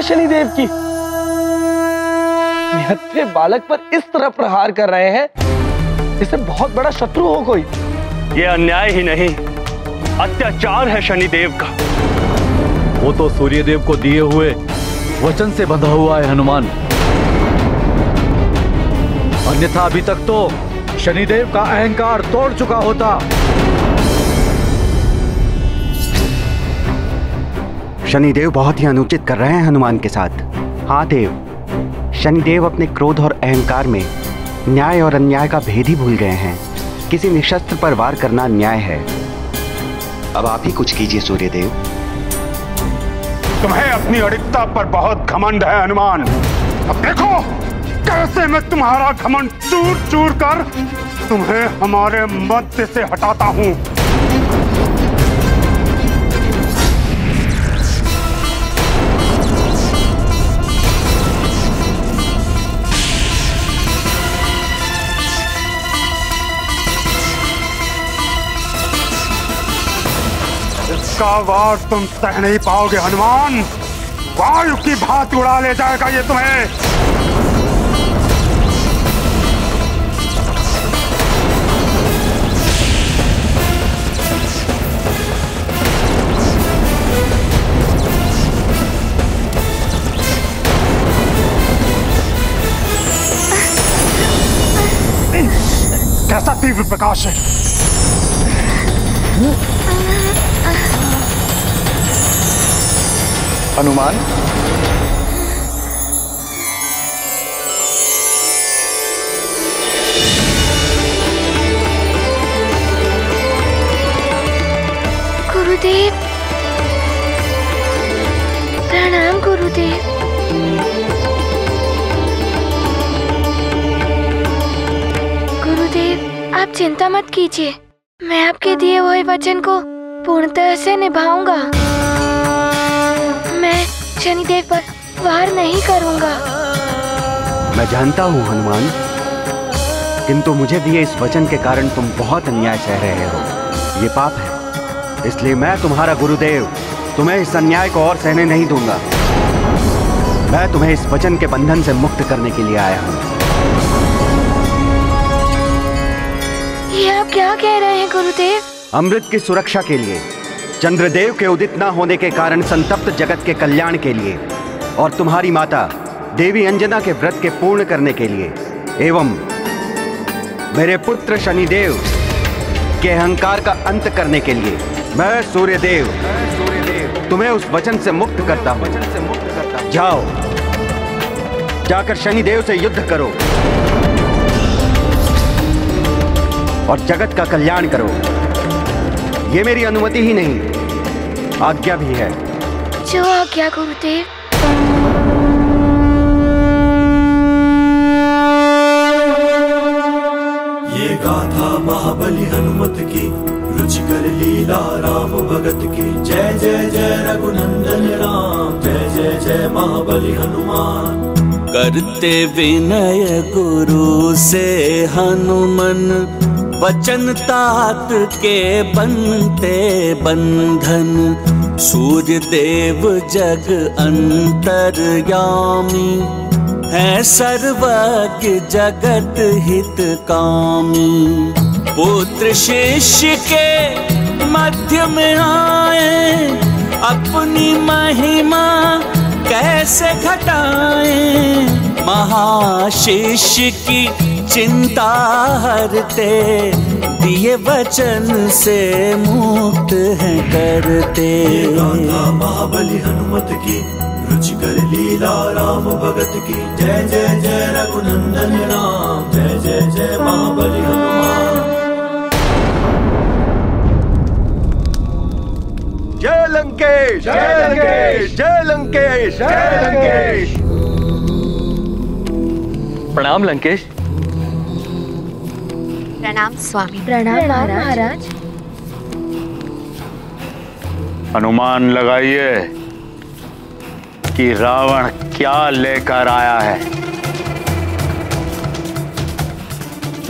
शनिदेव की? निहत्थे बालक पर इस तरह प्रहार कर रहे हैं जैसे बहुत बड़ा शत्रु हो कोई। ये अन्याय ही नहीं, अत्याचार है शनिदेव का। वो तो सूर्यदेव को दिए हुए वचन से बंधा हुआ है हनुमान, अन्यथा अभी तक तो शनिदेव का अहंकार तोड़ चुका होता। शनिदेव बहुत ही अनुचित कर रहे हैं हनुमान के साथ। हाँ देव, शनिदेव अपने क्रोध और अहंकार में न्याय और अन्याय का भेद ही भूल गए हैं। किसी निशस्त्र पर वार करना अन्याय है। अब आप ही कुछ कीजिए सूर्यदेव। तुम्हें अपनी अड़िकता पर बहुत घमंड है हनुमान। अब देखो कैसे मैं तुम्हारा घमंड चूर चूर कर तुम्हें हमारे मध्य से हटाता हूं। इसका वार तुम सह नहीं पाओगे हनुमान। वायु की भांति उड़ा ले जाएगा ये तुम्हें। कैसा तीव्र प्रकाश है। हनुमान, गुरुदेव, प्रणाम गुरुदेव। गुरुदेव, आप चिंता मत कीजिए, मैं आपके दिए हुए वचन को पूर्णतः से निभाऊंगा। मैं शनिदेव पर वार नहीं करूंगा। मैं जानता हूँ हनुमान, किंतु मुझे दिए इस वचन के कारण तुम बहुत अन्याय सह रहे हो। ये पाप है, इसलिए मैं तुम्हारा गुरुदेव तुम्हें इस अन्याय को और सहने नहीं दूंगा। मैं तुम्हें इस वचन के बंधन से मुक्त करने के लिए आया हूँ। ये आप क्या कह रहे हैं गुरुदेव? अमृत की सुरक्षा के लिए, चंद्रदेव के उदित न होने के कारण संतप्त जगत के कल्याण के लिए, और तुम्हारी माता देवी अंजना के व्रत के पूर्ण करने के लिए, एवं मेरे पुत्र शनिदेव के अहंकार का अंत करने के लिए, मैं सूर्यदेव तुम्हें उस वचन से मुक्त करता हूं। जाओ, जाकर शनिदेव से युद्ध करो और जगत का कल्याण करो। ये मेरी अनुमति ही नहीं, आज्ञा भी है। जो आज्ञा गुरुदेव। ये गाथा महाबली हनुमत की, रुचिकर लीला राम भगत की। जय जय जय रघुनंदन राम, जय जय जय महाबली हनुमान। करते विनय गुरु से हनुमन, वचन तात के बनते बंधन। सूर्य देव जग अंतर्यामी, है सर्वज्ञ जगत हित कामी। पुत्र शिष्य के मध्य में आए, अपनी महिमा कैसे घटाएं। महाशिष्य की चिंता हरते, दिए वचन से मुक्त है करते। महाबली हनुमत की, रुचिकर लीला राम भगत की। जय जय जय रघुनंदन राम, जय जय जय महाबली हनुमान। जय लंकेश, जय लंकेश, जय लंकेश, जय लंकेश। प्रणाम लंकेश। प्रणाम स्वामी। प्रणाम महाराज। अनुमान लगाइए कि रावण क्या लेकर आया है।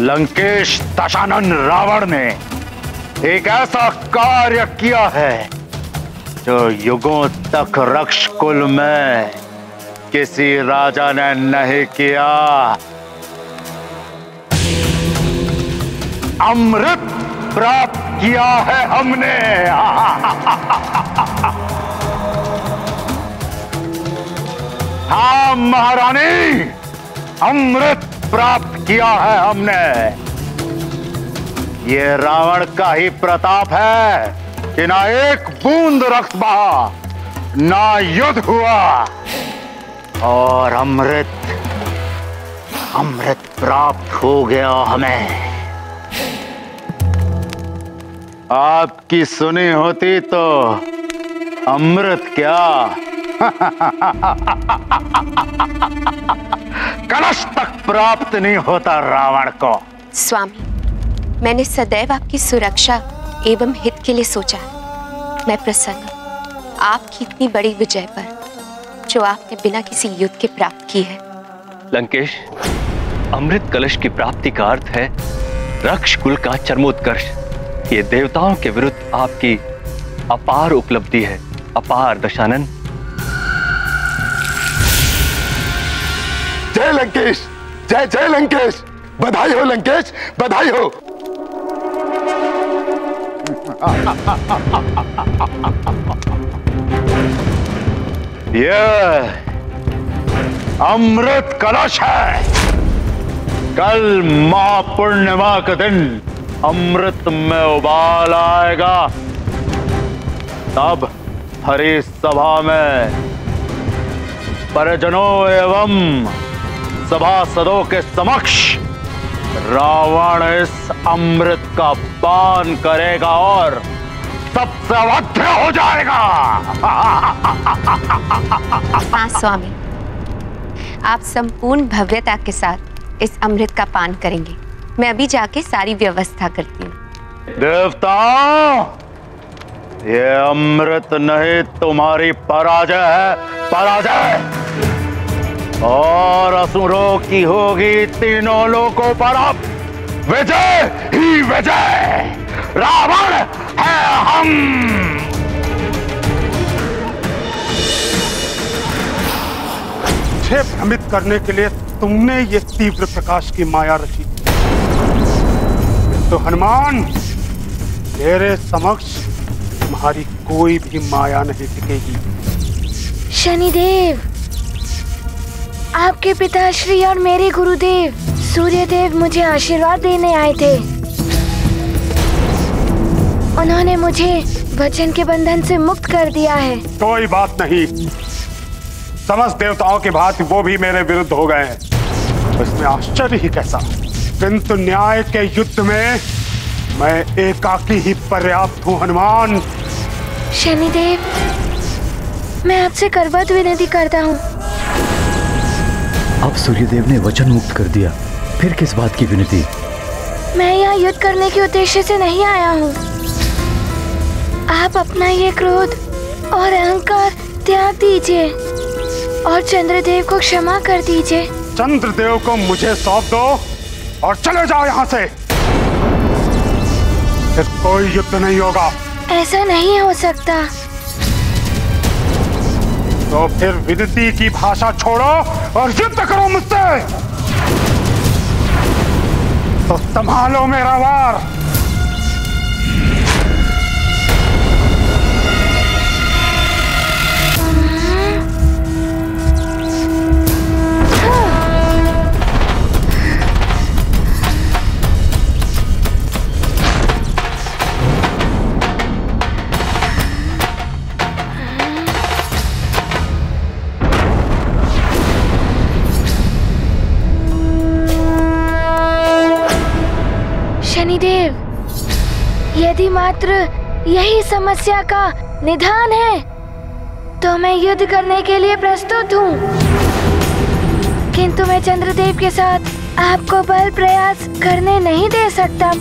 लंकेश दशानन रावण ने एक ऐसा कार्य किया है जो युगों तक रक्षकुल में किसी राजा ने नहीं किया। अमृत प्राप्त किया है हमने। हाँ महारानी, अमृत प्राप्त किया है हमने। ये रावण का ही प्रताप है कि ना एक बूंद रक्त बहा, ना युद्ध हुआ, और अमृत प्राप्त हो गया हमें। आपकी सुनी होती तो अमृत क्या कलश तक प्राप्त नहीं होता रावण को। स्वामी, मैंने सदैव आपकी सुरक्षा एवं हित के लिए सोचा। मैं प्रसन्न हूं आपकी इतनी बड़ी विजय पर जो आपने बिना किसी युद्ध के प्राप्त की है। लंकेश, अमृत कलश की प्राप्ति का अर्थ है रक्ष कुल का चरमोत्कर्ष। ये देवताओं के विरुद्ध आपकी अपार उपलब्धि है। अपार दशानन। जय लंकेश, जय जय लंकेश। बधाई हो लंकेश, बधाई हो। ये अमृत कलश है। कल महापूर्णिमा के दिन अमृत में उबाल आएगा। तब हरि सभा में परिजनों एवं सभासदों के समक्ष रावण इस अमृत का पान करेगा और सबसे अवध्य हो जाएगा। हाँ स्वामी, आप संपूर्ण भव्यता के साथ इस अमृत का पान करेंगे। मैं अभी जाके सारी व्यवस्था करती हूँ। देवताओं, ये अमृत नहीं तुम्हारी पराजय है, पराजय। और असुरों की होगी तीनों लोकों पर अब विजय ही विजय। रावण है हम। मुझे भ्रमित करने के लिए तुमने ये तीव्र प्रकाश की माया रची, तो हनुमान तेरे समक्ष तुम्हारी कोई भी माया नहीं टिकेगी। शनिदेव, आपके पिताश्री और मेरे गुरुदेव सूर्यदेव मुझे आशीर्वाद देने आए थे। उन्होंने मुझे वचन के बंधन से मुक्त कर दिया है। कोई बात नहीं, समस्त देवताओं के भांति वो भी मेरे विरुद्ध हो गए हैं, इसमें आश्चर्य ही कैसा। किंतु न्याय के युद्ध में मैं एकाकी ही पर्याप्त हूँ हनुमान। शनिदेव, मैं आपसे करबद्ध विनती करता हूँ। अब सूर्यदेव ने वचन मुक्त कर दिया, फिर किस बात की विनती? मैं यहाँ युद्ध करने के उद्देश्य से नहीं आया हूँ। आप अपना ये क्रोध और अहंकार त्याग दीजिए और चंद्रदेव को क्षमा कर दीजिए। चंद्रदेव को मुझे सौंप दो और चले जाओ यहाँ से। फिर कोई युद्ध नहीं होगा। ऐसा नहीं हो सकता। तो फिर विनती की भाषा छोड़ो और युद्ध करो मुझसे। तो संभालो मेरा वार। शनिदेव, यदि मात्र यही समस्या का निदान है तो मैं युद्ध करने के लिए प्रस्तुत हूँ, किंतु मैं चंद्रदेव के साथ आपको बल प्रयास करने नहीं दे सकता।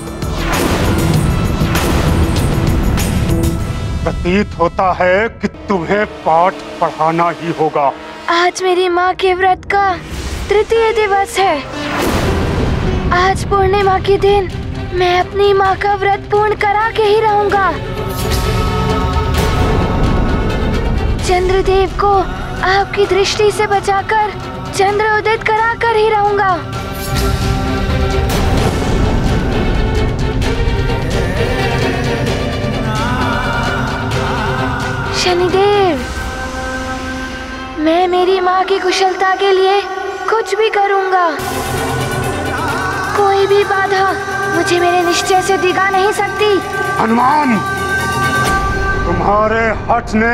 प्रतीत होता है कि तुम्हें पाठ पढ़ाना ही होगा। आज मेरी माँ के व्रत का तृतीय दिवस है। आज पूर्णिमा के दिन मैं अपनी माँ का व्रत पूर्ण करा के ही रहूंगा। चंद्रदेव को आपकी दृष्टि से बचाकर चंद्र उदित कराकर ही रहूंगा। शनिदेव, मैं मेरी माँ की कुशलता के लिए कुछ भी करूंगा। कोई भी बाधा मुझे मेरे निश्चय से डिगा नहीं सकती। हनुमान, तुम्हारे हठ ने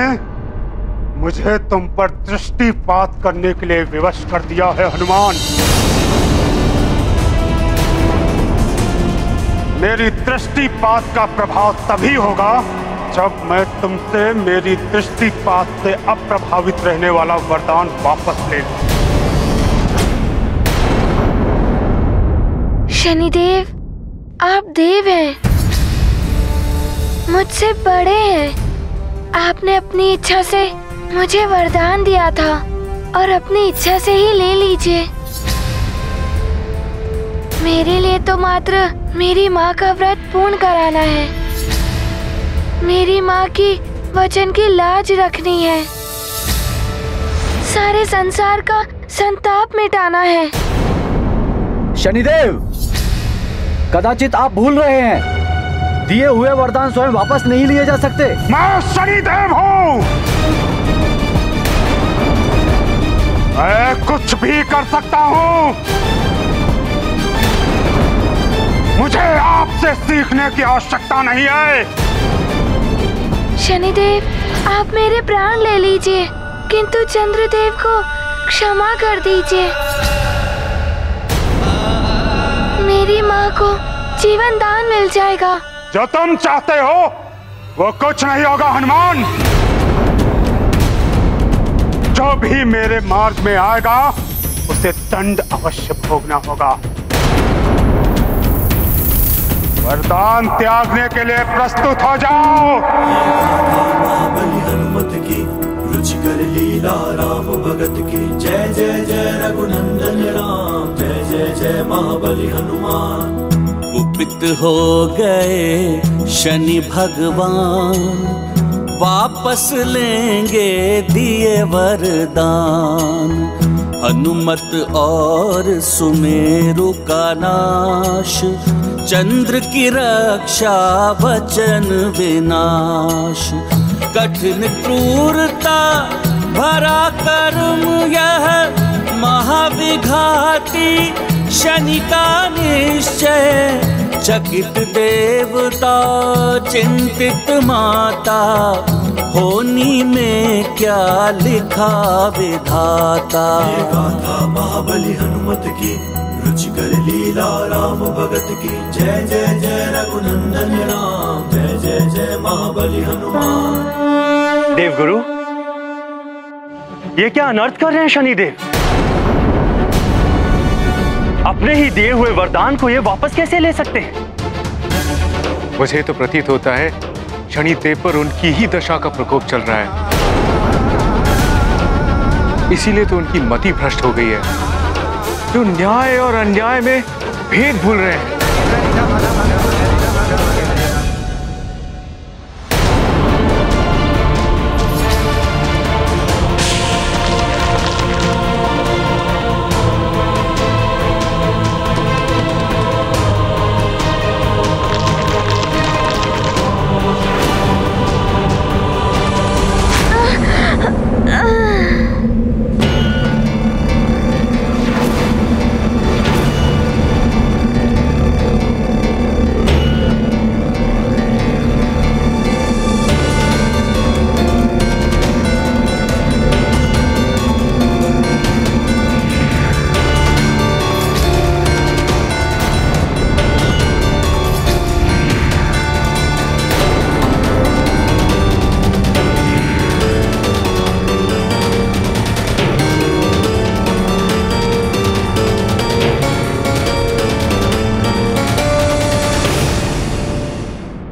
मुझे तुम पर दृष्टिपात करने के लिए विवश कर दिया है। हनुमान, मेरी दृष्टिपात का प्रभाव तभी होगा जब मैं तुमसे मेरी दृष्टिपात से अप्रभावित रहने वाला वरदान वापस ले लूं। शनिदेव, आप देव हैं, मुझसे बड़े हैं। आपने अपनी इच्छा से मुझे वरदान दिया था और अपनी इच्छा से ही ले लीजिए। मेरे लिए तो मात्र मेरी माँ का व्रत पूर्ण कराना है, मेरी माँ की वचन की लाज रखनी है, सारे संसार का संताप मिटाना है। शनिदेव, कदाचित आप भूल रहे हैं, दिए हुए वरदान स्वयं वापस नहीं लिए जा सकते। मैं शनिदेव हूँ, मैं कुछ भी कर सकता हूँ। मुझे आपसे सीखने की आवश्यकता नहीं है। शनिदेव, आप मेरे प्राण ले लीजिए, किंतु चंद्रदेव को क्षमा कर दीजिए। मेरी माँ को जीवन दान मिल जाएगा। जो तुम चाहते हो वो कुछ नहीं होगा हनुमान। जो भी मेरे मार्ग में आएगा उसे दंड अवश्य भोगना होगा। वरदान त्यागने के लिए प्रस्तुत हो जाओ। महाबली हनुमत की रुचिकर लीला राम भगत की। जय जय जय रघुनंदन राम, जय जय जय महाबली हनुमान। कुपित हो गए शनि भगवान, वापस लेंगे दिए वरदान। हनुमत और सुमेरु का नाश, चंद्र की रक्षा वचन विनाश। कठिन क्रूरता भरा कर्म यह, महाविघाती शनि का निश्चय। चकित देवता चिंतित माता, होनी में क्या लिखा विधाता। ये गाथा महाबली हनुमत की, रुचिकर लीला राम भगत की। जय जय जय रघुनंदन राम, जय जय जय महाबली हनुमान। देवगुरु, ये क्या अनर्थ कर रहे हैं शनिदेव? अपने ही दिए हुए वरदान को ये वापस कैसे ले सकते हैं? मुझे तो प्रतीत होता है शनिदेव पर उनकी ही दशा का प्रकोप चल रहा है, इसीलिए तो उनकी मति भ्रष्ट हो गई है। जो न्याय और अन्याय में भेद भूल रहे हैं।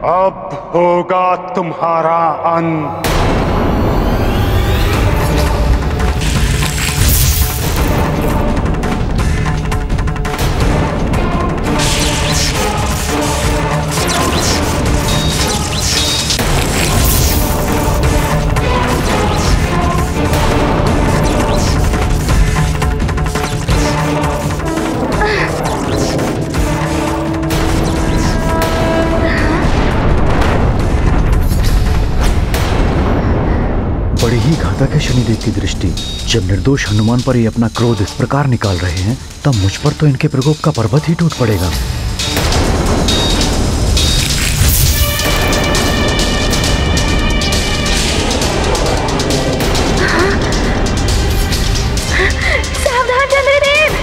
अब होगा तुम्हारा अंत। शनिदेव की दृष्टि जब निर्दोष हनुमान पर ये अपना क्रोध इस प्रकार निकाल रहे हैं, तब मुझ पर तो इनके प्रकोप का पर्वत ही टूट पड़ेगा। सावधान चंद्रदेव!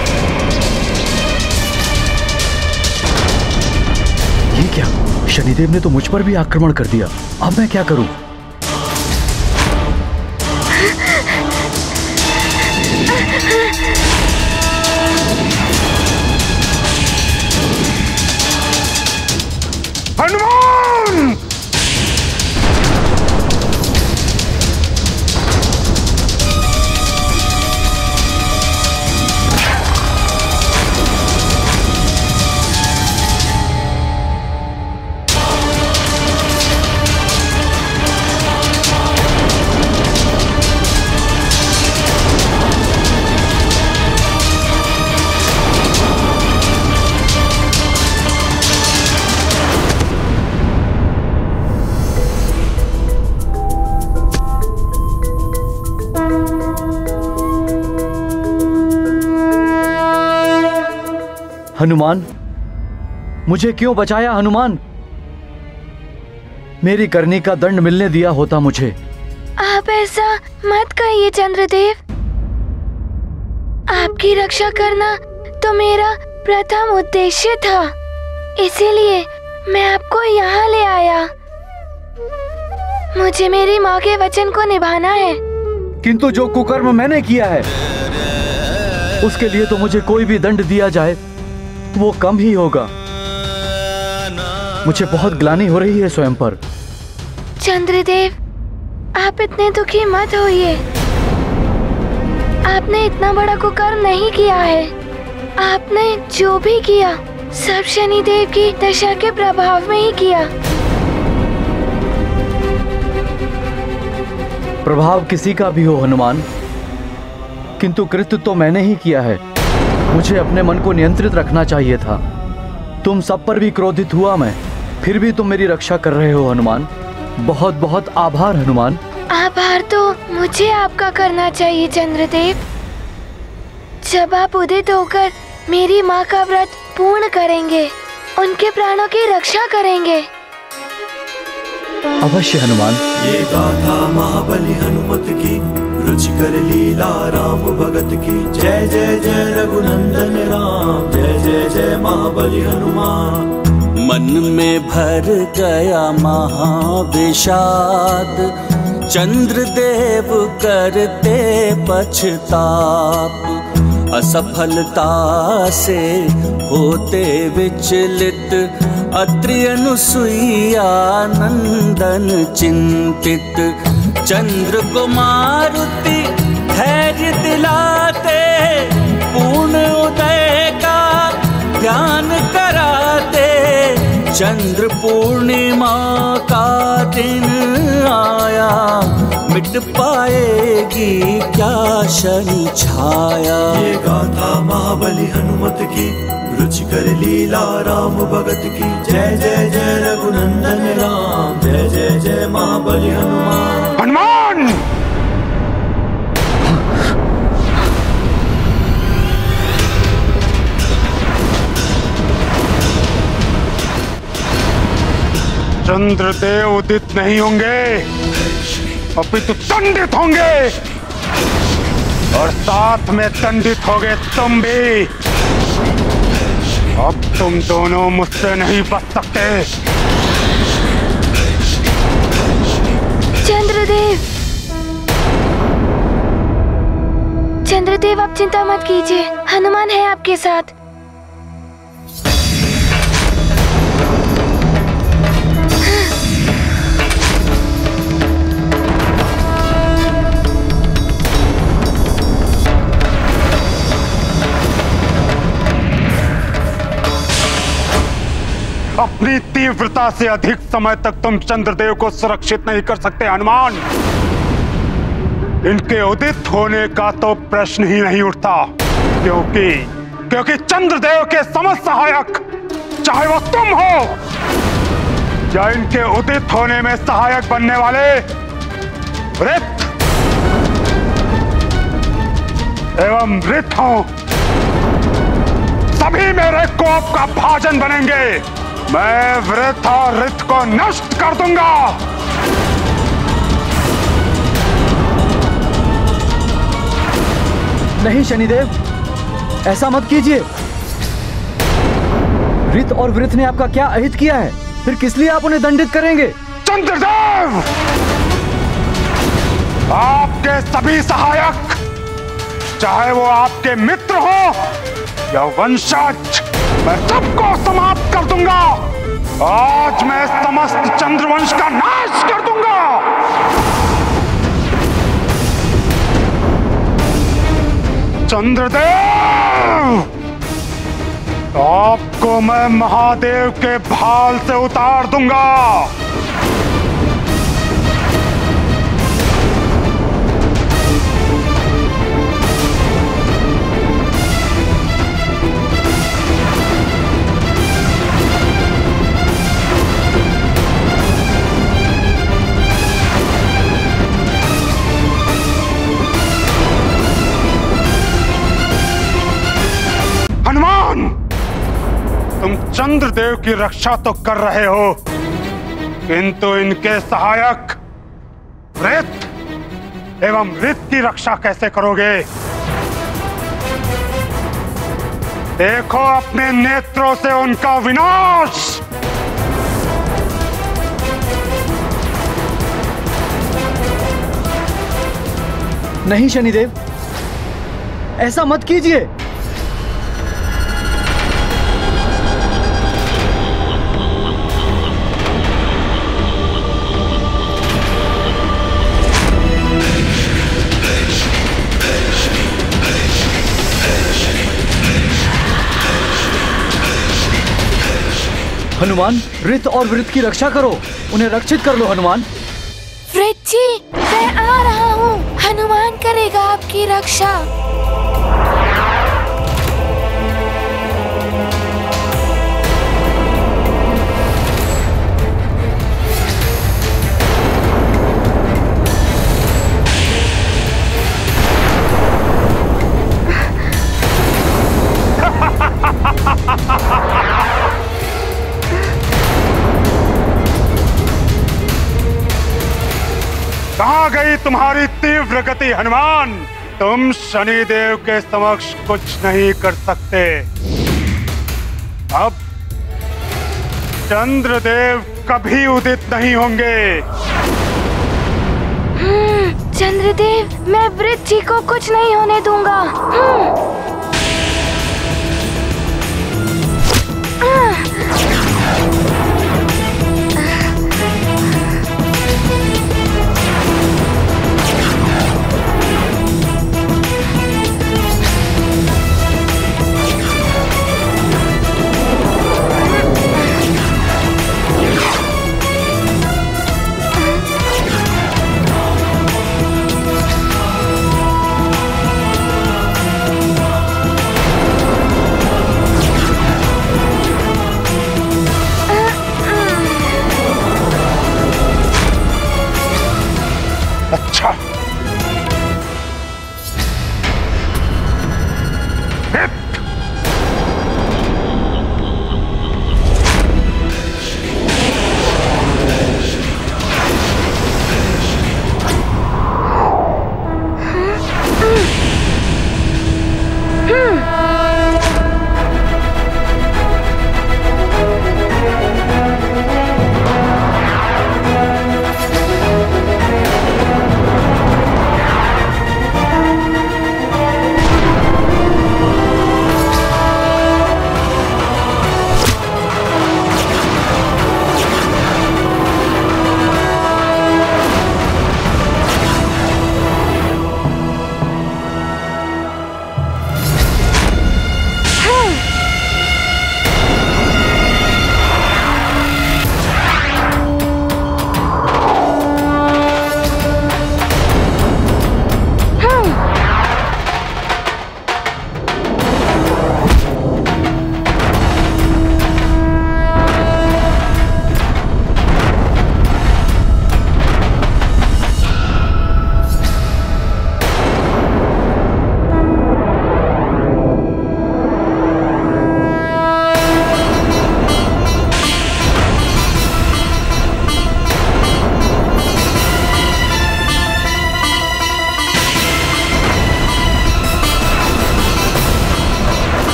ये क्या? शनिदेव ने तो मुझ पर भी आक्रमण कर दिया। अब मैं क्या करूं? हनुमान! हनुमान, मुझे क्यों बचाया हनुमान? मेरी करनी का दंड मिलने दिया होता मुझे। आप ऐसा मत कहिए चंद्रदेव। आपकी रक्षा करना तो मेरा प्रथम उद्देश्य था, इसीलिए मैं आपको यहाँ ले आया। मुझे मेरी माँ के वचन को निभाना है। किंतु जो कुकर्म मैंने किया है उसके लिए तो मुझे कोई भी दंड दिया जाए वो कम ही होगा। मुझे बहुत ग्लानि हो रही है स्वयं पर। चंद्रदेव, आप इतने दुखी मत होइए। आपने इतना बड़ा कुकर्म नहीं किया है। आपने जो भी किया सब शनिदेव की दशा के प्रभाव में ही किया। प्रभाव किसी का भी हो हनुमान, किंतु कृत्य तो मैंने ही किया है। मुझे अपने मन को नियंत्रित रखना चाहिए था। तुम सब पर भी क्रोधित हुआ मैं, फिर भी तुम मेरी रक्षा कर रहे हो हनुमान। बहुत बहुत आभार हनुमान। आभार तो मुझे आपका करना चाहिए चंद्रदेव। जब आप उदित होकर मेरी माँ का व्रत पूर्ण करेंगे, उनके प्राणों की रक्षा करेंगे। अवश्य हनुमान। ये गाथा महाबली हनुमत की, रुचिकर लीला राम भगत की। जय जय जय रघुनंदन राम, जय जय जय महाबली हनुमान। मन में भर गया महाविषाद, चंद्रदेव करते पछताप। असफलता से होते विचलित, अत्रि अनुसुईया नंदन चिंतित। चंद्र को मारुति धैर्य दिलाते, पूर्ण उदय का ध्यान कराते। चंद्र पूर्णिमा का दिन आया, मिट पाएगी क्या शनि छाया। ये गाथा महाबली हनुमत की, रुचिकर लीला राम भगत की। जय जय जय रघुनंदन राम, जय जय जय महाबली हनुमान। हनुमान! चंद्रदेव उदित नहीं होंगे, अपितु दंडित होंगे, और साथ में दंडित होगे तुम भी। अब तुम दोनों मुझसे नहीं बच सकते। चंद्रदेव, चंद्रदेव आप चिंता मत कीजिए, हनुमान है आपके साथ। अपनी तीव्रता से अधिक समय तक तुम चंद्रदेव को सुरक्षित नहीं कर सकते हनुमान। इनके उदित होने का तो प्रश्न ही नहीं उठता, क्योंकि चंद्रदेव के समस्त सहायक, चाहे वो तुम हो या इनके उदित होने में सहायक बनने वाले वृत्त, एवं वृत्त हूं, सभी मेरे कोप का भाजन बनेंगे। मैं वृत्त और ऋत को नष्ट कर दूंगा। नहीं शनिदेव, ऐसा मत कीजिए। ऋत और वृत्त ने आपका क्या अहित किया है? फिर किस लिए आप उन्हें दंडित करेंगे? चंद्रदेव, आपके सभी सहायक, चाहे वो आपके मित्र हो या वंशज, मैं सबको समाप्त कर दूंगा। आज मैं समस्त चंद्रवंश का नाश कर दूंगा। चंद्रदेव, आपको मैं महादेव के भाल से उतार दूंगा। हनुमान, तुम चंद्रदेव की रक्षा तो कर रहे हो, किंतु इनके सहायक वृत्त एवं ऋत की रक्षा कैसे करोगे? देखो अपने नेत्रों से उनका विनाश। नहीं शनिदेव, ऐसा मत कीजिए। हनुमान, ऋत और वृत्त की रक्षा करो, उन्हें रक्षित कर लो। हनुमान। वृत्त जी, मैं आ रहा हूँ। हनुमान करेगा आपकी रक्षा। कहां गई तुम्हारी तीव्र गति हनुमान? तुम शनिदेव के समक्ष कुछ नहीं कर सकते। अब चंद्रदेव कभी उदित नहीं होंगे। चंद्रदेव, मैं वृत्त जी को कुछ नहीं होने दूंगा।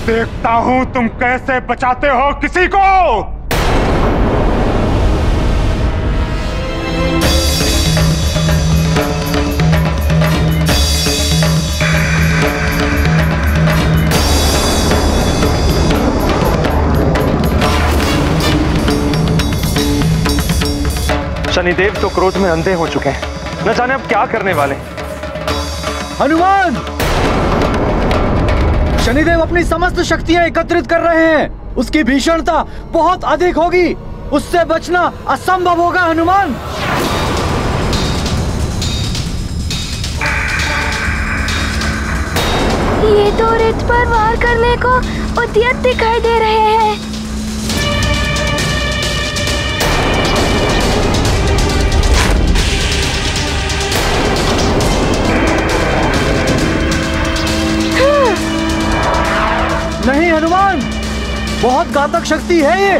देखता हूं तुम कैसे बचाते हो किसी को। शनिदेव तो क्रोध में अंधे हो चुके हैं, न जाने अब क्या करने वाले। हनुमान, शनिदेव अपनी समस्त शक्तियां एकत्रित कर रहे हैं। उसकी भीषणता बहुत अधिक होगी, उससे बचना असंभव होगा हनुमान। ये तो रित पर वार करने को उद्यत दिखाई दे रहे हैं। नहीं हनुमान, बहुत घातक शक्ति है ये।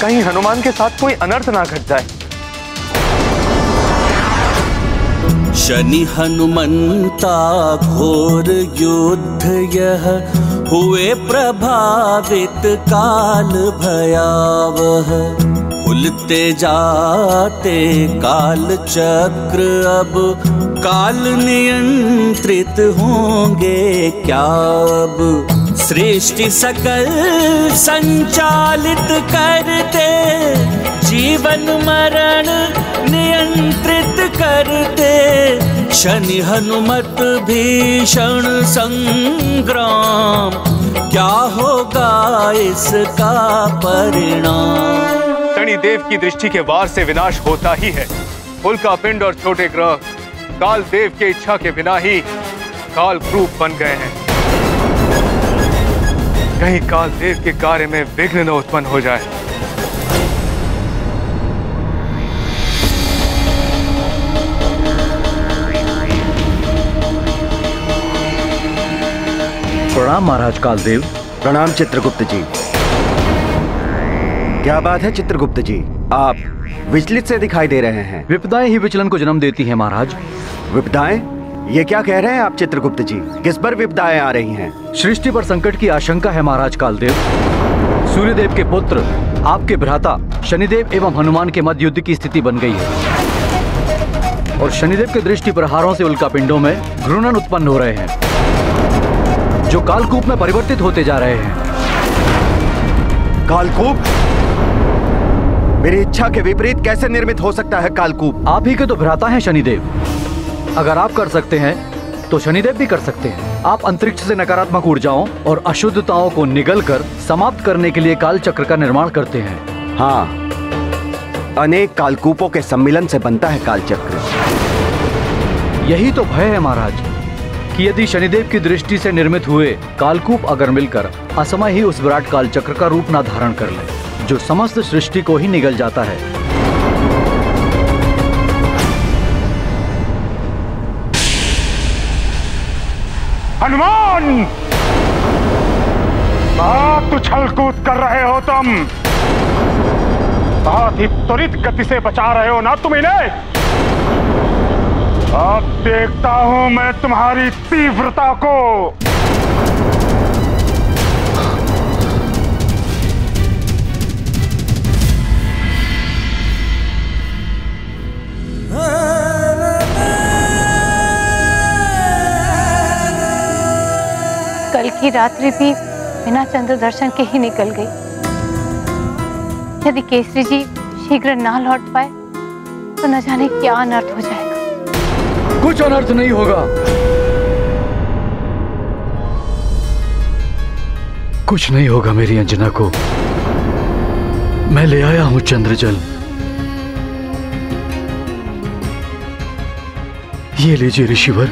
कहीं हनुमान के साथ कोई अनर्थ ना घट जाए। शनि हनुमंता घोर युद्ध यह हुए प्रभावित काल भयावह। भूलते जाते काल चक्र अब काल नियंत्रित होंगे क्या अब। सृष्टि सकल संचालित करते जीवन मरण नियंत्रित करते। शनि हनुमत भीषण संग्राम क्या होगा इसका परिणाम। शनिदेव की दृष्टि के वार से विनाश होता ही है। उल्का पिंड और छोटे ग्रह काल देव के इच्छा के बिना ही काल क्रूप बन गए हैं। कहीं काल देव के कार्य में विघ्न न उत्पन्न हो जाए। प्रणाम महाराज कालदेव। प्रणाम चित्रगुप्त जी। क्या बात है चित्रगुप्त जी, आप विचलित से दिखाई दे रहे हैं। विपदाएं ही विचलन को जन्म देती हैं महाराज। विपदाएं? ये क्या कह रहे हैं आप चित्रगुप्त जी? किस पर विपदाएं आ रही हैं? सृष्टि पर संकट की आशंका है महाराज कालदेव। सूर्यदेव के पुत्र आपके भ्राता शनिदेव एवं हनुमान के मध्य युद्ध की स्थिति बन गई है और शनिदेव के दृष्टि प्रहारों से उल्कापिंडों में घूर्णन उत्पन्न हो रहे हैं जो कालकूप में परिवर्तित होते जा रहे हैं। कालकूप? मेरी इच्छा के विपरीत कैसे निर्मित हो सकता है कालकूप? आप ही के तो भ्राता हैं शनिदेव। अगर आप कर सकते हैं तो शनिदेव भी कर सकते हैं। आप अंतरिक्ष से नकारात्मक ऊर्जाओं और अशुद्धताओं को निगलकर समाप्त करने के लिए काल चक्र का निर्माण करते हैं। हाँ, अनेक कालकूपों के सम्मिलन से बनता है काल चक्र। यही तो भय है महाराज कि यदि शनिदेव की दृष्टि से निर्मित हुए कालकूप अगर मिलकर असमय ही उस विराट काल चक्र का रूप न धारण कर ले जो समस्त सृष्टि को ही निगल जाता है। हनुमान, बहुत उछल कूद कर रहे हो तुम। बहुत ही त्वरित गति से बचा रहे हो ना तुम इन्हें। अब देखता हूं मैं तुम्हारी तीव्रता को। कल की रात्रि भी बिना चंद्र दर्शन के ही निकल गई। यदि केसरी जी शीघ्र ना लौट पाए तो न जाने क्या अनर्थ हो जाएगा। कुछ अनर्थ नहीं होगा। कुछ नहीं होगा मेरी अंजना को। मैं ले आया हूं चंद्रजल। ये लीजिए ऋषिवर।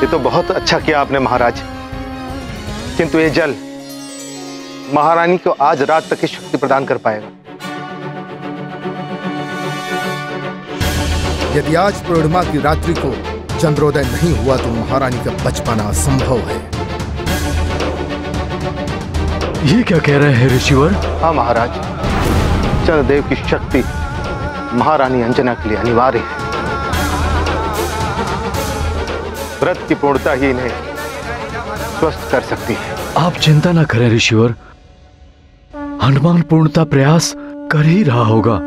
ये तो बहुत अच्छा किया आपने महाराज, किंतु ये जल महारानी को आज रात तक की शक्ति प्रदान कर पाएगा। यदि आज पूर्णिमा की रात्रि को चंद्रोदय नहीं हुआ तो महारानी का बच पाना असंभव है। ये क्या कह रहे हैं ऋषिवर? हाँ महाराज, चंद्रदेव की शक्ति महारानी अंजना के लिए अनिवार्य है। व्रत की पूर्णता ही इन्हें स्वस्थ कर सकती है। आप चिंता न करें ऋषिवर, हनुमान पूर्णता प्रयास कर ही रहा होगा।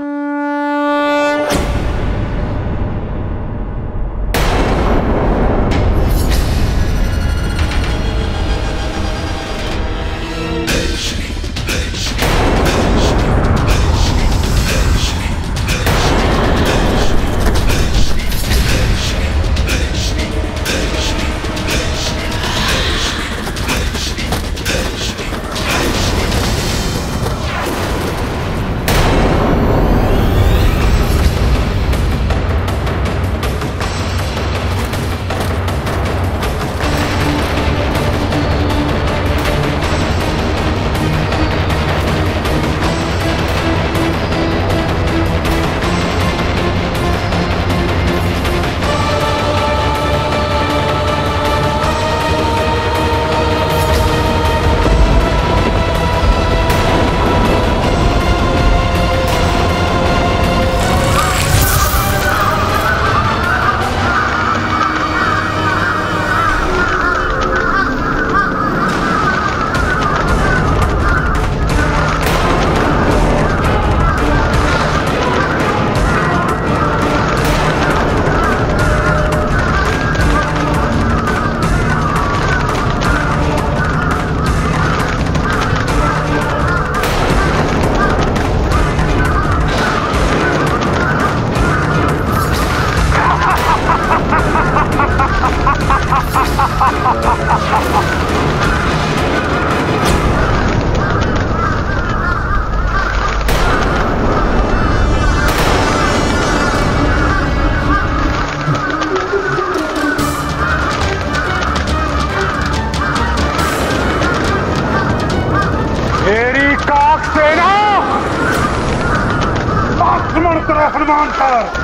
हनुमान पर।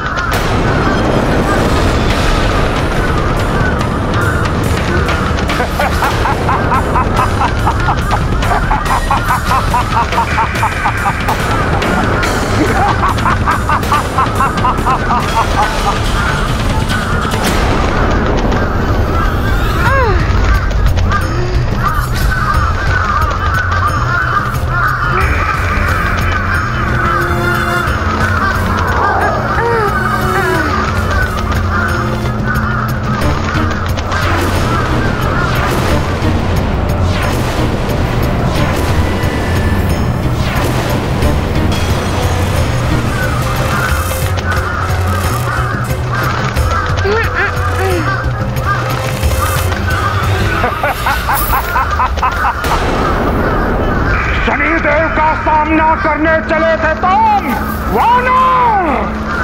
शनिदेव का सामना करने चले थे तुम वानर।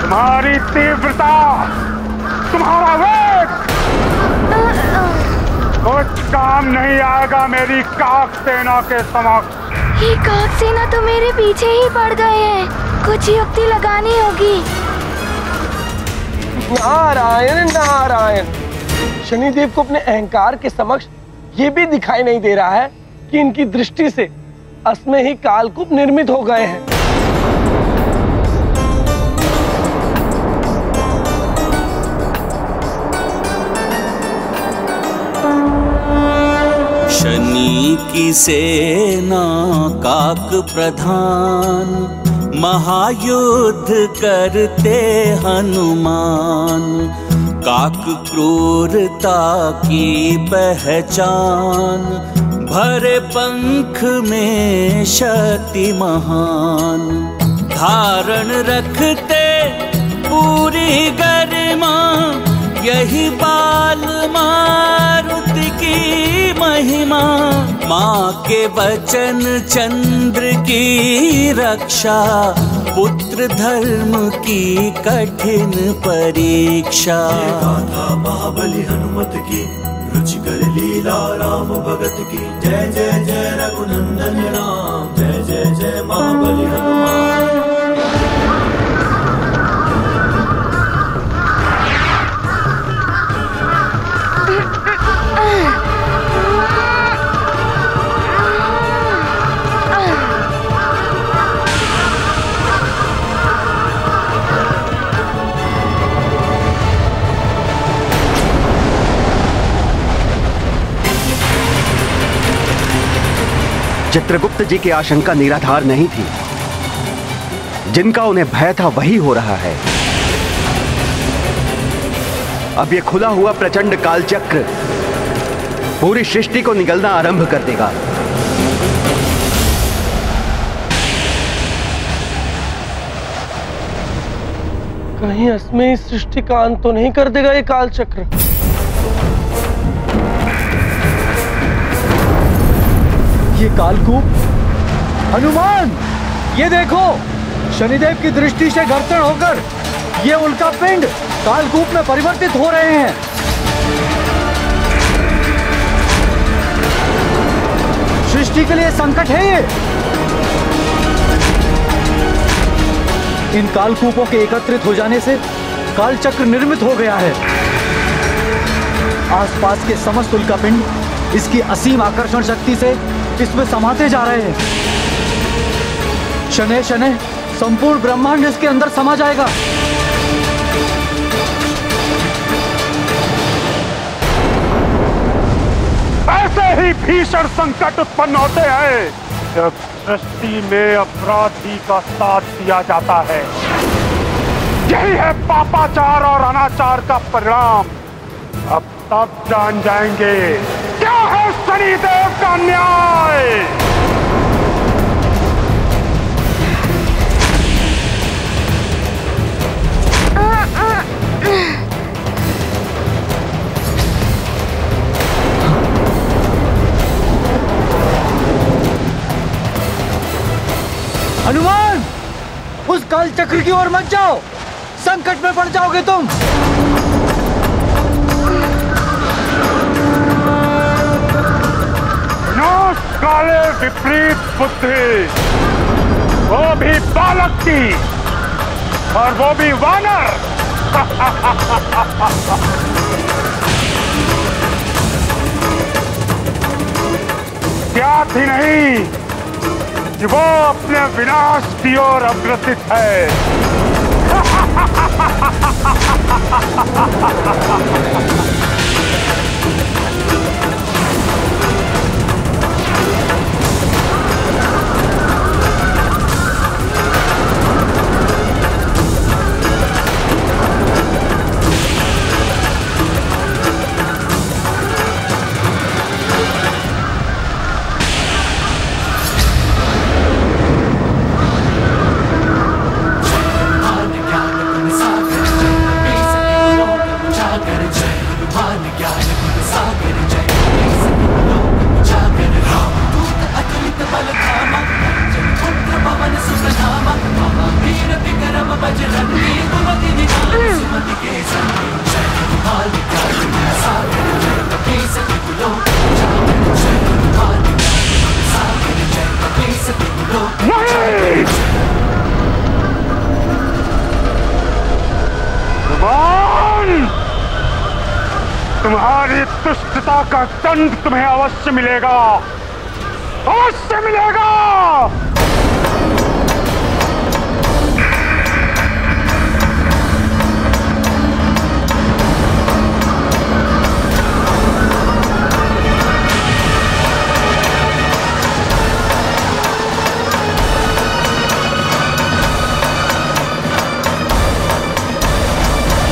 तुम्हारी तीव्रता, तुम्हारा वेग कुछ काम नहीं आएगा मेरी काक सेना के समक्ष। ये काक सेना तो मेरे पीछे ही पड़ गए हैं, कुछ युक्ति लगानी होगी। नारायण नारायण, शनिदेव को अपने अहंकार के समक्ष ये भी दिखाई नहीं दे रहा है कि इनकी दृष्टि से असमय ही कालकूप निर्मित हो गए हैं। शनि की सेना काक प्रधान, महायुद्ध करते हनुमान। काक क्रूरता की पहचान, भरे पंख में शक्ति महान। धारण रखते पूरी गरिमा, यही बाल मारुति की महिमा। माँ के वचन चंद्र की रक्षा, पुत्र धर्म की कठिन परीक्षा। गाथा महाबली हनुमत की, रुचिकर लीला राम भगत की। जय जय जय रघुनंदन राम, जय जय जय महाबली हनुमान। चित्रगुप्त जी की आशंका निराधार नहीं थी। जिनका उन्हें भय था वही हो रहा है। अब ये खुला हुआ प्रचंड कालचक्र पूरी सृष्टि को निगलना आरंभ कर देगा। कहीं असमय इस सृष्टि का अंत तो नहीं कर देगा ये कालचक्र? ये कालकूप, हनुमान ये देखो, शनिदेव की दृष्टि से घर्षण होकर ये उल्का पिंड कालकूप में परिवर्तित हो रहे हैं। सृष्टि के लिए संकट है ये। इन कालकूपों के एकत्रित हो जाने से कालचक्र निर्मित हो गया है। आसपास के समस्त उल्कापिंड इसकी असीम आकर्षण शक्ति से इसमें समाते जा रहे हैं। शनैः शनैः संपूर्ण ब्रह्मांड इसके अंदर समा जाएगा। ऐसे ही भीषण संकट उत्पन्न होते हैं जब सृष्टि में अपराधी का साथ दिया जाता है। यही है पापाचार और अनाचार का परिणाम। अब तब जान जाएंगे क्या है शनिदेव का न्याय। हनुमान, उस कालचक्र की ओर मत जाओ, संकट में पड़ जाओगे तुम। नाश काले विपरीत बुद्धि, वो भी बालक की, और वो भी वानर। क्या थी नहीं कि वो अपने विनाश की ओर अग्रसित है। तुम्हारी दुष्टता का दंड तुम्हें अवश्य मिलेगा, अवश्य मिलेगा।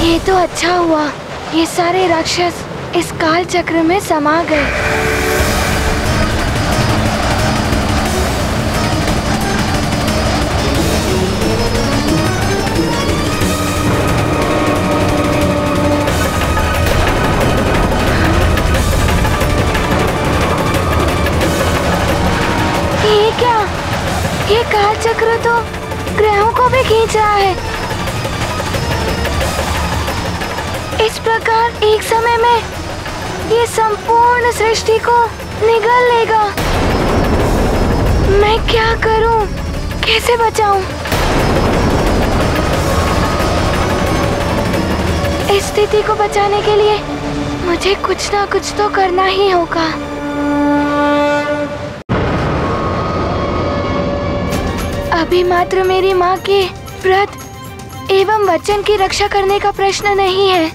ये तो अच्छा हुआ, ये सारे राक्षस इस काल चक्र में समा गए। ये क्या? ये काल चक्र तो ग्रहों को भी खींच रहा है। इस प्रकार एक समय में ये संपूर्ण सृष्टि को निगल लेगा। मैं क्या करूं? कैसे बचाऊं? इस स्थिति को बचाने के लिए मुझे कुछ ना कुछ तो करना ही होगा। अभी मात्र मेरी माँ के व्रत एवं वचन की रक्षा करने का प्रश्न नहीं है,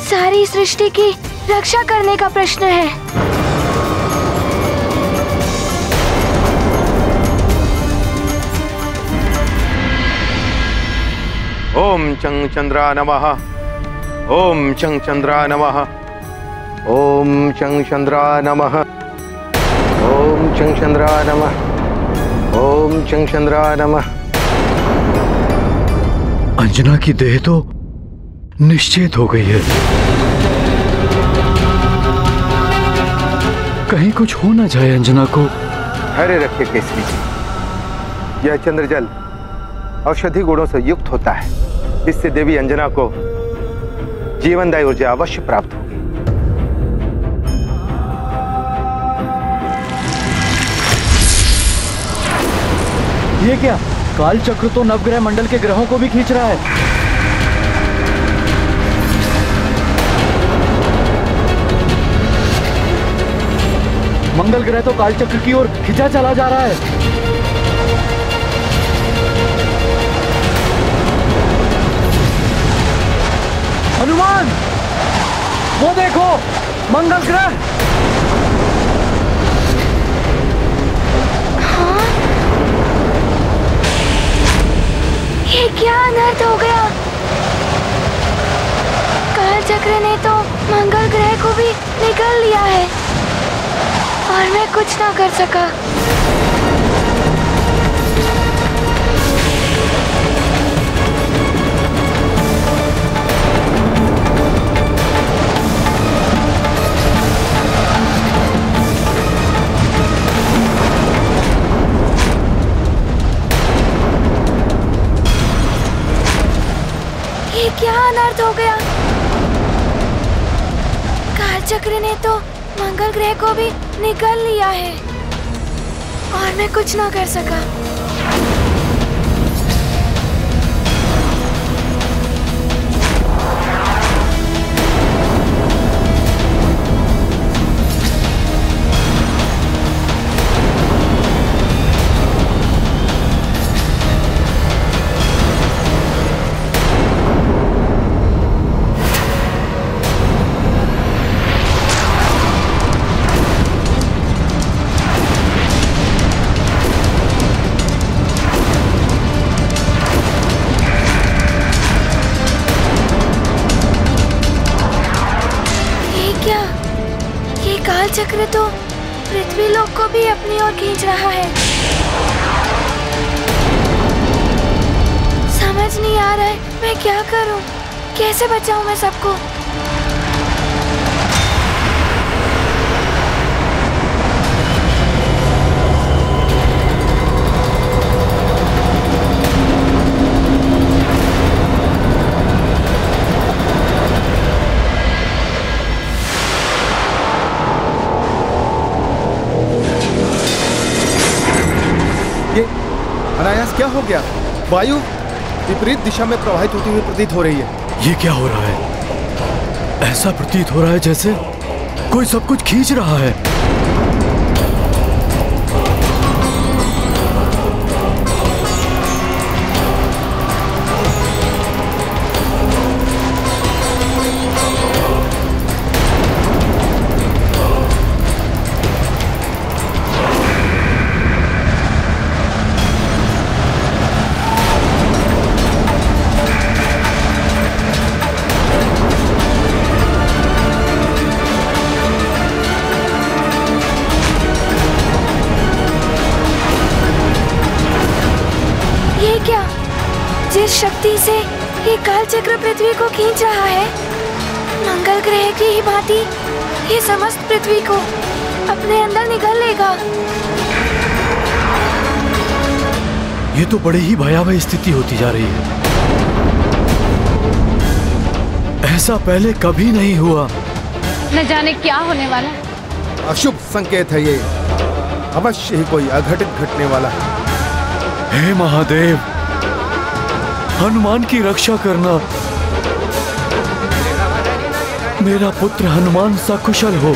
सारी सृष्टि की रक्षा करने का प्रश्न है। ओम चंग चंद्रा नमः। ओम चंग चंद्रा नमः। ओम चंग चंद्रा नमः। ओम चंग चंद्रा नमः। ओम चंग चंद्रा नमः। अंजना की देह तो निश्चित हो गई है। कहीं कुछ हो ना जाए अंजना को। धैर्य रखिए केसरी जी, यह चंद्रजल औषधि गुणों से युक्त होता है। इससे देवी अंजना को जीवनदायी ऊर्जा अवश्य प्राप्त होगी। ये क्या? काल चक्र तो नवग्रह मंडल के ग्रहों को भी खींच रहा है। मंगल ग्रह तो काल चक्र की ओर खिंचा चला जा रहा है। हनुमान, वो देखो, मंगल ग्रह। हाँ? ये क्या अनर्थ हो गया? काल चक्र ने तो मंगल ग्रह को भी निगल लिया है और मैं कुछ ना कर सका। ये क्या अनर्थ हो गया? काल चक्र ने तो मंगल ग्रह को भी निगल लिया है और मैं कुछ ना कर सका। चक्र तो पृथ्वी लोक को भी अपनी ओर खींच रहा है। समझ नहीं आ रहा है मैं क्या करूं, कैसे बचाऊं मैं सबको। अनायास क्या हो गया? वायु विपरीत दिशा में प्रवाहित होती हुई प्रतीत हो रही है। ये क्या हो रहा है? ऐसा प्रतीत हो रहा है जैसे कोई सब कुछ खींच रहा है। जिस शक्ति से ये काल चक्र पृथ्वी को खींच रहा है, मंगल ग्रह की ही भांति ये समस्त पृथ्वी को अपने अंदर निगल लेगा। ये तो बड़ी ही भयावह स्थिति होती जा रही है। ऐसा पहले कभी नहीं हुआ। न जाने क्या होने वाला। अशुभ संकेत है ये, अवश्य ही कोई अघटित घटने वाला है। हे महादेव, हनुमान की रक्षा करना। मेरा पुत्र हनुमान सकुशल हो।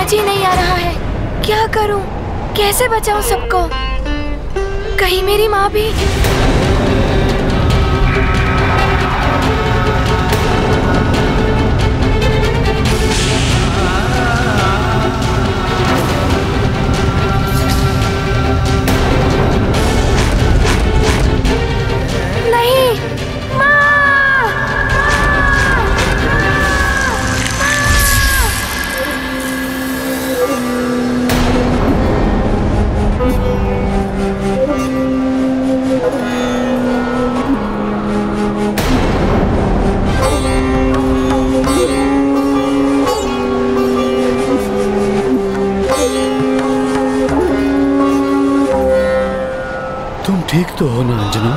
समझ ही नहीं आ रहा है, क्या करूं, कैसे बचाऊं सबको? कहीं मेरी माँ भी। ठीक तो हो ना अंजना?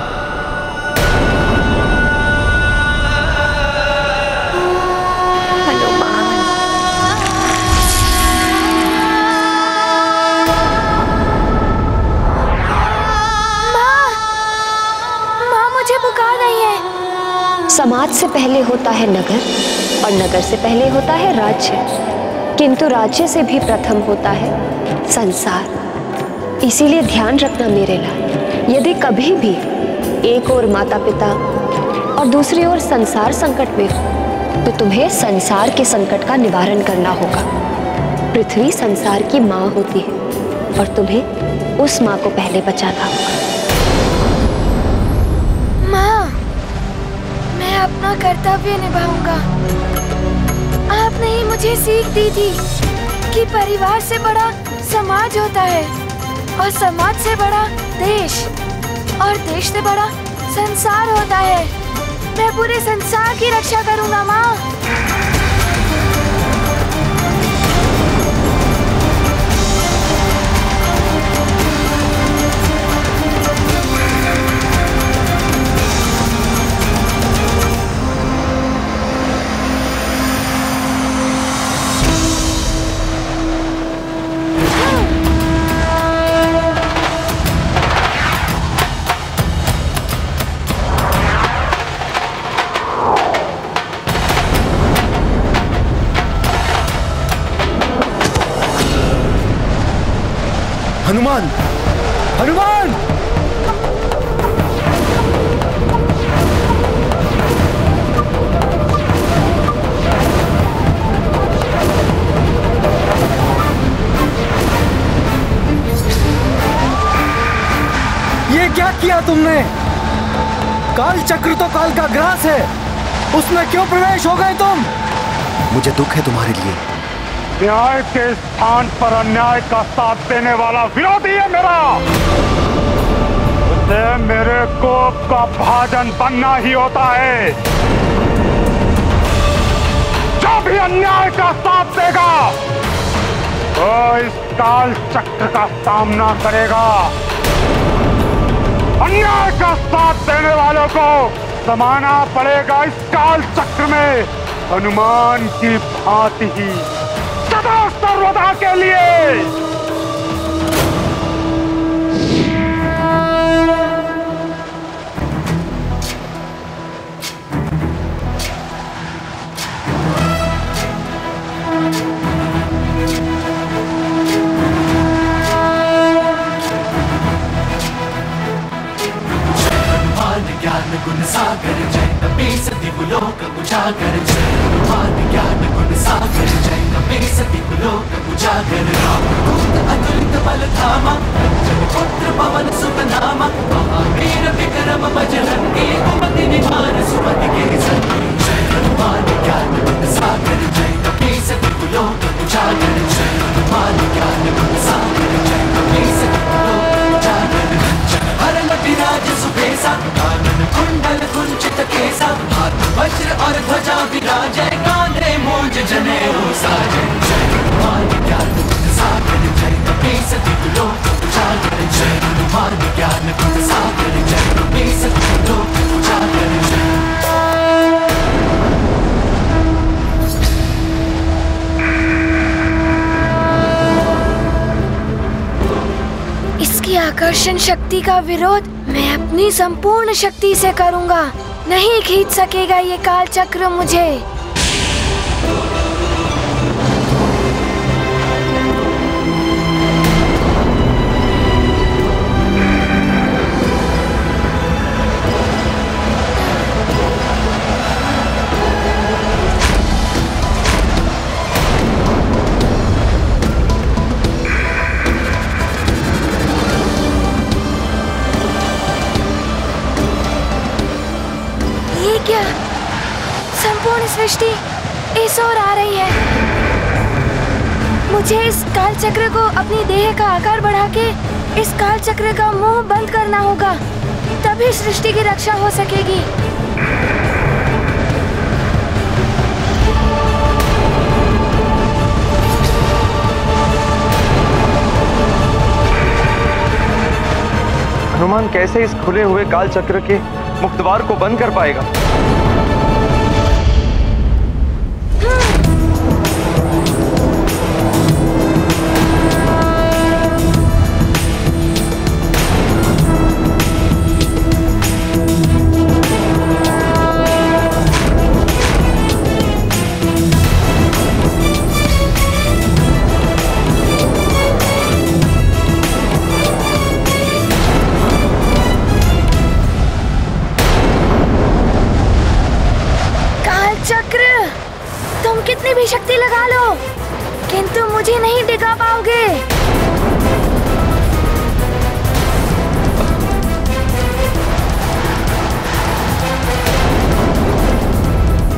माँ मुझे पुकार रही है। समाज से पहले होता है नगर और नगर से पहले होता है राज्य, किंतु राज्य से भी प्रथम होता है संसार। इसीलिए ध्यान रखना मेरे लाल, यदि कभी भी एक ओर माता पिता और दूसरी ओर संसार संकट में हो तो तुम्हें संसार के संकट का निवारण करना होगा। पृथ्वी संसार की माँ होती है और तुम्हें उस माँ को पहले बचाना होगा। माँ, मैं अपना कर्तव्य निभाऊंगा। आपने ही मुझे सीख दी थी कि परिवार से बड़ा समाज होता है और समाज से बड़ा देश और देश से बड़ा संसार होता है। मैं पूरे संसार की रक्षा करूंगा माँ। हनुमान! हनुमान! ये क्या किया तुमने? काल चक्र तो काल का ग्रास है, उसमें क्यों प्रवेश हो गए तुम? मुझे दुख है तुम्हारे लिए। न्याय के स्थान पर अन्याय का साथ देने वाला विरोधी है मेरा। उसे मेरे कोप का भाजन बनना ही होता है। जो भी अन्याय का साथ देगा तो इस काल चक्र का सामना करेगा। अन्याय का साथ देने वालों को समाना पड़ेगा इस काल चक्र में हनुमान की भांति ही सदा सर्वदा के लिए। ज्ञान गुण सागर जय कपी सती लोक उजागर जय हनुमान ज्ञान गुण सागर जय कपी सती लोक उजागर रामदूत अतुलित बल धामा जन पुत्र पवन सुत नामा महावीर विक्रम बजरंगी कुमति निवार सुमति के संगी जय हनुमान ज्ञान गुण सागर जय कपी सती लोक उजागर जय हनुमान ज्ञान गुण सागर जय कपी सती लोक उजागर हरण विराज सुबेसा कानन कुंडल कुंचित केसा हाथ वज्र और ध्वजा विराजय कांधे मूंज जनेऊ साजय जय हनुमान ज्ञान गुण सागर जय कपी सती लोक उजागर जय हनुमान ज्ञान गुण सागर जय कपी सती लोक उजागर जय। इसकी आकर्षण शक्ति का विरोध मैं अपनी संपूर्ण शक्ति से करूंगा। नहीं खींच सकेगा ये काल चक्र मुझे। सृष्टि इस ओर आ रही है। मुझे इस काल चक्र को अपनी देह का आकार बढ़ा के इस काल चक्र का मुंह बंद करना होगा, तभी सृष्टि की रक्षा हो सकेगी। हनुमान कैसे इस खुले हुए काल चक्र के मुक्तद्वार को बंद कर पाएगा? कितनी भी शक्ति लगा लो, किंतु मुझे नहीं डिगा पाओगे।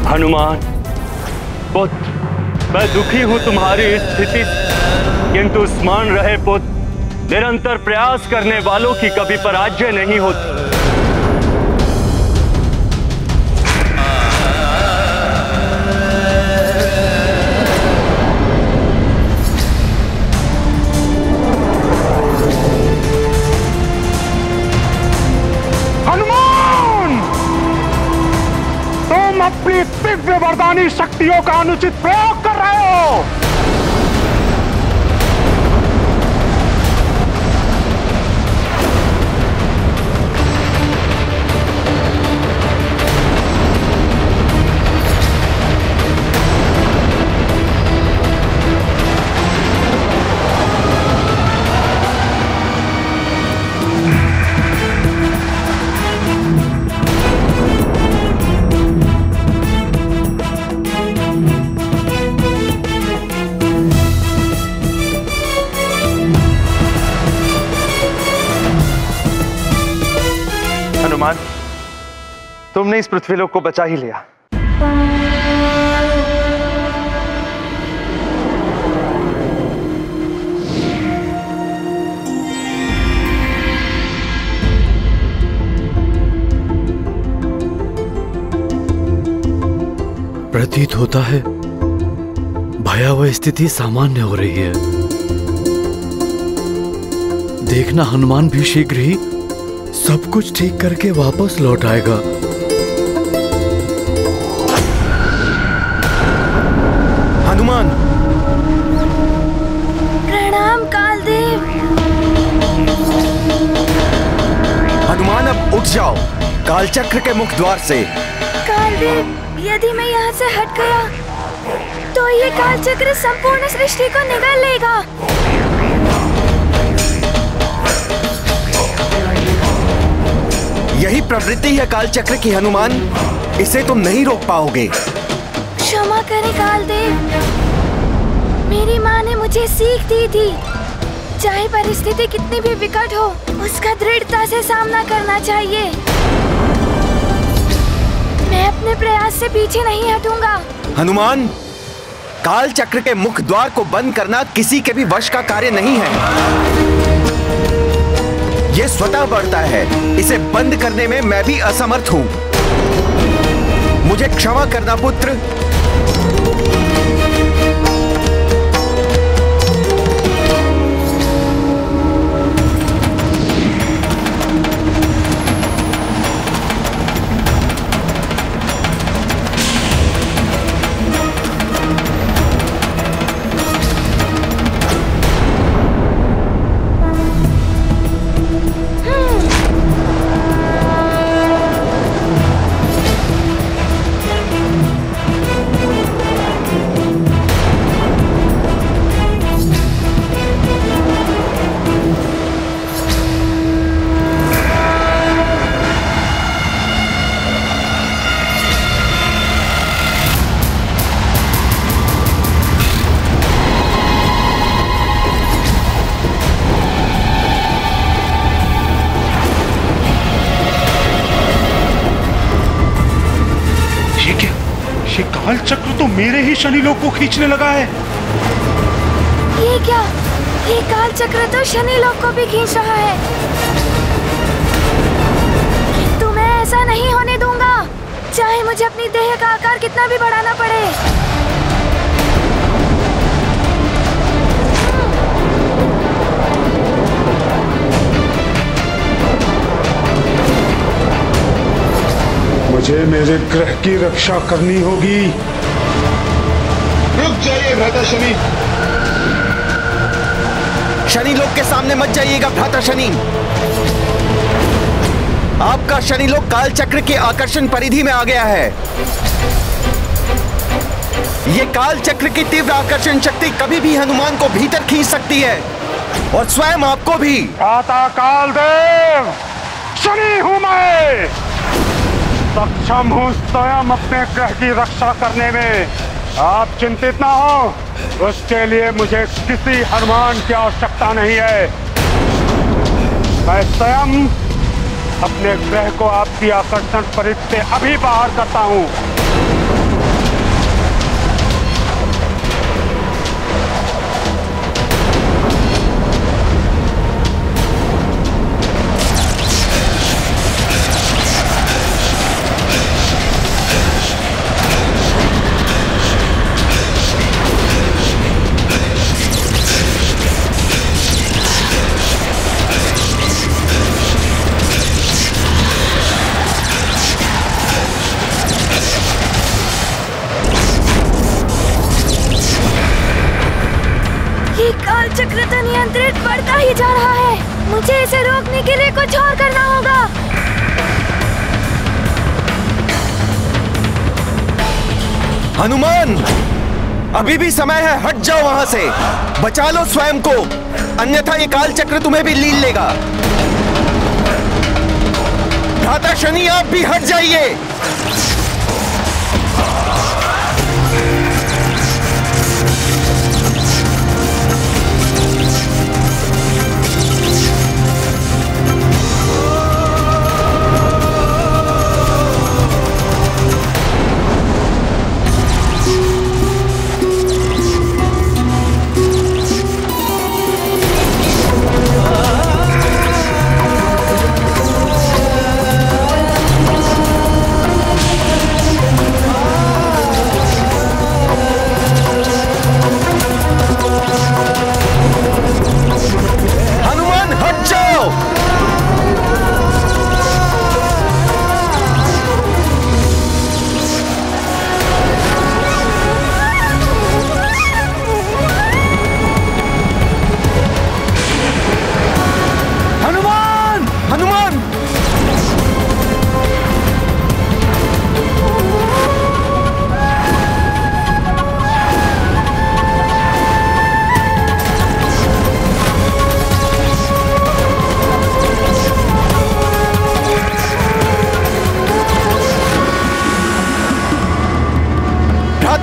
हनुमान पुत्र, मैं दुखी हूं तुम्हारी इस स्थिति से, किंतु स्मरण रहे पुत्र, निरंतर प्रयास करने वालों की कभी पराजय नहीं होती। अपनी दिव्य वरदानी शक्तियों का अनुचित प्रयोग कर रहे हो। हनुमान, तुमने इस पृथ्वीलोक को बचा ही लिया। प्रतीत होता है भयावह स्थिति सामान्य हो रही है। देखना हनुमान भी शीघ्र ही सब कुछ ठीक करके वापस लौट आएगा। हनुमान! प्रणाम कालदेव। हनुमान, अब उठ जाओ कालचक्र के मुख द्वार से। कालदेव, यदि मैं यहाँ से हट गया तो ये कालचक्र संपूर्ण सृष्टि को निगल लेगा। यही प्रवृत्ति है कालचक्र की हनुमान, इसे तुम नहीं रोक पाओगे। क्षमा करें कालदेव, मेरी माँ ने मुझे सीख दी थी, चाहे परिस्थिति कितनी भी विकट हो, उसका दृढ़ता से सामना करना चाहिए। मैं अपने प्रयास से पीछे नहीं हटूंगा। हनुमान, कालचक्र के मुख द्वार को बंद करना किसी के भी वश का कार्य नहीं है। ये स्वतः बढ़ता है, इसे बंद करने में मैं भी असमर्थ हूं। मुझे क्षमा करना पुत्र। काल चक्र तो मेरे ही शनि लोक को खींचने लगा है। ये क्या? ये काल चक्र तो शनि लोक को भी खींच रहा है। किंतु मैं ऐसा नहीं होने दूंगा, चाहे मुझे अपनी देह का आकार कितना भी बढ़ाना पड़े। मुझे मेरे ग्रह की रक्षा करनी होगी। रुक जाइए भ्राता शनि। शनि लोक के सामने मत जाइएगा भ्राता शनि। आपका शनि लोक काल चक्र के आकर्षण परिधि में आ गया है। ये काल चक्र की तीव्र आकर्षण शक्ति कभी भी हनुमान को भीतर खींच सकती है और स्वयं आपको भी। भ्राता काल देव, शनि हूं मैं, सक्षम हूं स्वयं अपने ग्रह की रक्षा करने में। आप चिंतित ना हो, उसके लिए मुझे किसी हनुमान की आवश्यकता नहीं है। मैं स्वयं अपने ग्रह को आपकी आकर्षण परिधि से अभी बाहर करता हूं। चक्र तो नियंत्रित बढ़ता ही जा रहा है। मुझे इसे रोकने के लिए कुछ और करना होगा। हनुमान, अभी भी समय है, हट जाओ वहां से। बचा लो स्वयं को, अन्यथा ये काल चक्र तुम्हें भी लील लेगा। भ्राता शनि, आप भी हट जाइए।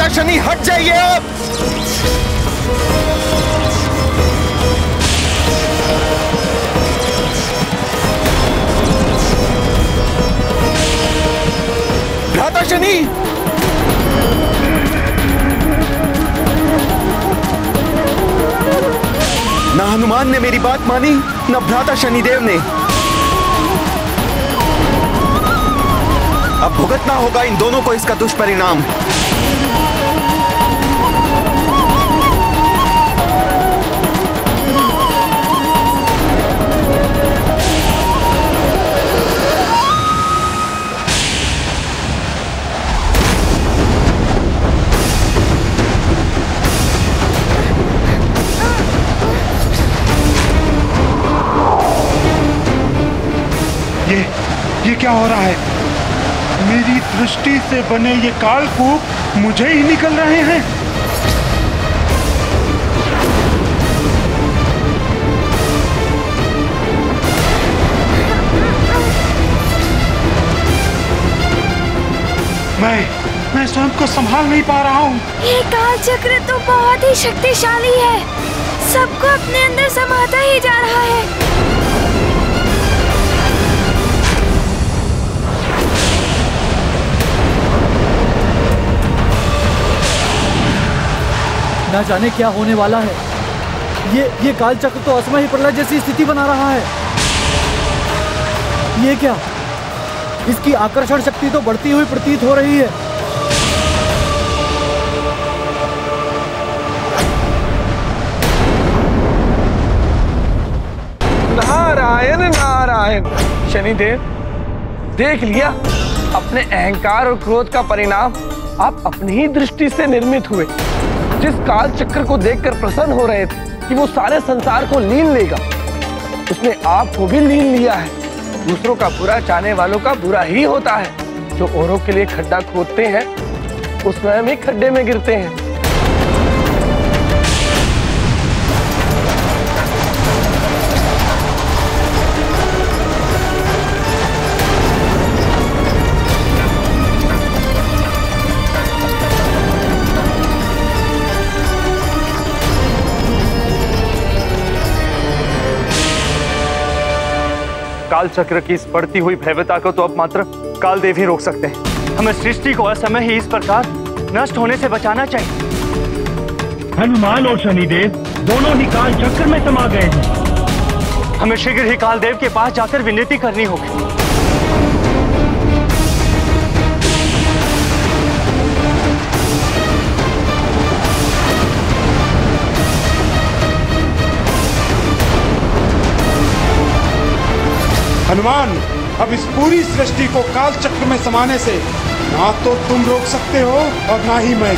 शनि, हट जाइए आप। भ्राता शनि, ना हनुमान ने मेरी बात मानी, न भ्राता शनिदेव ने। अब भुगतना होगा इन दोनों को इसका दुष्परिणाम। ये क्या हो रहा है? मेरी दृष्टि से बने ये कालकूप मुझे ही निकल रहे हैं। मैं स्वयं को संभाल नहीं पा रहा हूँ। ये काल चक्र तो बहुत ही शक्तिशाली है, सबको अपने अंदर समाता ही जा रहा है। न जाने क्या होने वाला है। ये काल चक्र तो असमय ही प्रलय जैसी स्थिति बना रहा है। ये क्या? इसकी आकर्षण शक्ति तो बढ़ती हुई प्रतीत हो रही है। नारायण नारायण। शनिदेव, देख लिया, अपने अहंकार और क्रोध का परिणाम आप अपनी ही दृष्टि से निर्मित हुए। जिस काल चक्र को देखकर प्रसन्न हो रहे थे कि वो सारे संसार को लीन लेगा, उसने आपको भी लीन लिया है। दूसरों का बुरा चाहने वालों का बुरा ही होता है। जो औरों के लिए खड्डा खोदते हैं, वो स्वयं ही खड्डे में गिरते हैं। काल चक्र की इस बढ़ती हुई भयवता को तो अब मात्र काल देव ही रोक सकते हैं। हमें सृष्टि को असमय ही इस प्रकार नष्ट होने से बचाना चाहिए। हनुमान और शनिदेव दोनों ही काल चक्र में समा गए हैं। हमें शीघ्र ही काल देव के पास जाकर विनती करनी होगी। हनुमान, अब इस पूरी सृष्टि को काल चक्र में समाने से ना तो तुम रोक सकते हो और ना ही मैं।